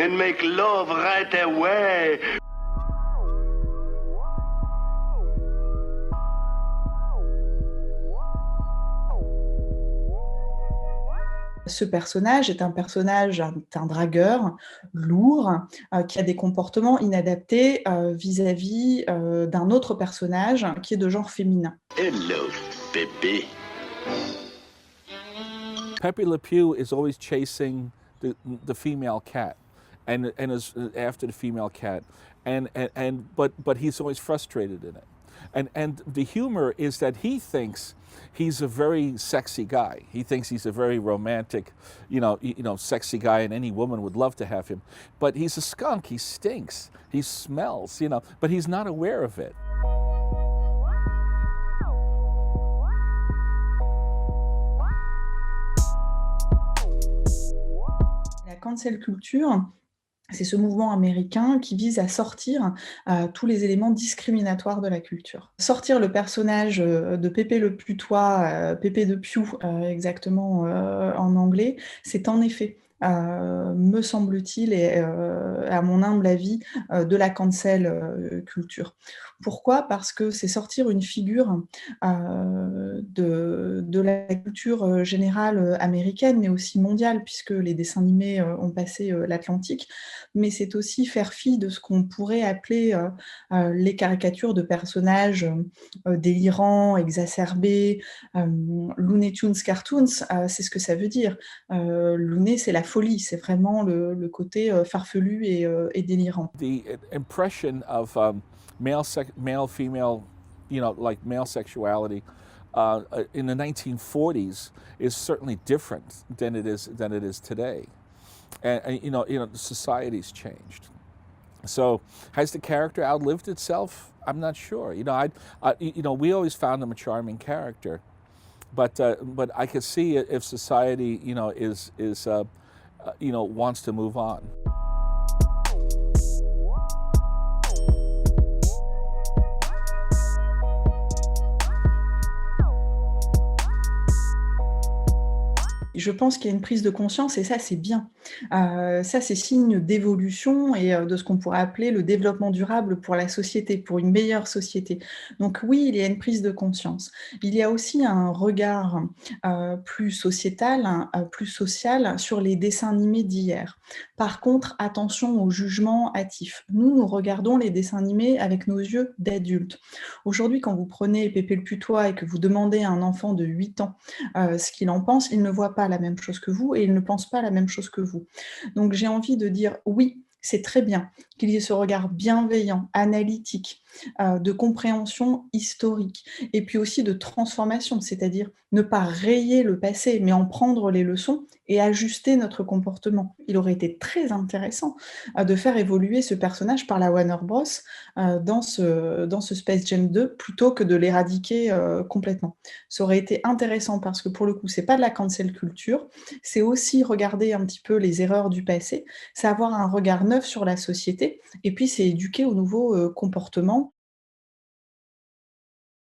and make love right away. Ce personnage est un dragueur lourd, qui a des comportements inadaptés, vis-à-vis, d'un autre personnage qui est de genre féminin. Hello, Pépé. Pépé le Putois is always chasing the female cat, and is after the female cat, but he's always frustrated in it. And the humor is that he thinks he's a very sexy guy. He thinks he's a very romantic, sexy guy, and any woman would love to have him. But he's a skunk. He stinks. He smells. But he's not aware of it. La cancel culture, c'est ce mouvement américain qui vise à sortir tous les éléments discriminatoires de la culture. Sortir le personnage de Pépé le Putois, Pépé de Pew exactement en anglais, c'est en effet, me semble-t-il, et à mon humble avis, de la cancel culture. Pourquoi ? Parce que c'est sortir une figure de la culture générale américaine, mais aussi mondiale, puisque les dessins animés ont passé l'Atlantique, mais c'est aussi faire fi de ce qu'on pourrait appeler les caricatures de personnages délirants, exacerbés. Looney Tunes cartoons, c'est ce que ça veut dire. Looney, c'est la folie, c'est vraiment le côté farfelu et délirant. The impression of male, female, like male sexuality in the 1940s is certainly different than it is today. And society's changed. So has the character outlived itself? I'm not sure. We always found him a charming character, but I could see if society, wants to move on. Je pense qu'il y a une prise de conscience et ça, c'est bien. Ça, c'est signe d'évolution et de ce qu'on pourrait appeler le développement durable pour la société, pour une meilleure société. Donc oui, il y a une prise de conscience. Il y a aussi un regard plus sociétal, plus social sur les dessins animés d'hier. Par contre, attention au jugement hâtif. Nous regardons les dessins animés avec nos yeux d'adultes. Aujourd'hui, quand vous prenez Pépé le Putois et que vous demandez à un enfant de 8 ans ce qu'il en pense, il ne voit pas la même chose que vous et il ne pense pas la même chose que vous. Donc j'ai envie de dire oui, c'est très bien qu'il y ait ce regard bienveillant, analytique, de compréhension historique, et puis aussi de transformation, c'est-à-dire ne pas rayer le passé, mais en prendre les leçons et ajuster notre comportement. Il aurait été très intéressant de faire évoluer ce personnage par la Warner Bros. Dans ce Space Jam 2, plutôt que de l'éradiquer complètement. Ça aurait été intéressant parce que pour le coup, c'est pas de la cancel culture, c'est aussi regarder un petit peu les erreurs du passé, c'est avoir un regard neuf sur la société, et puis c'est éduquer aux nouveaux comportements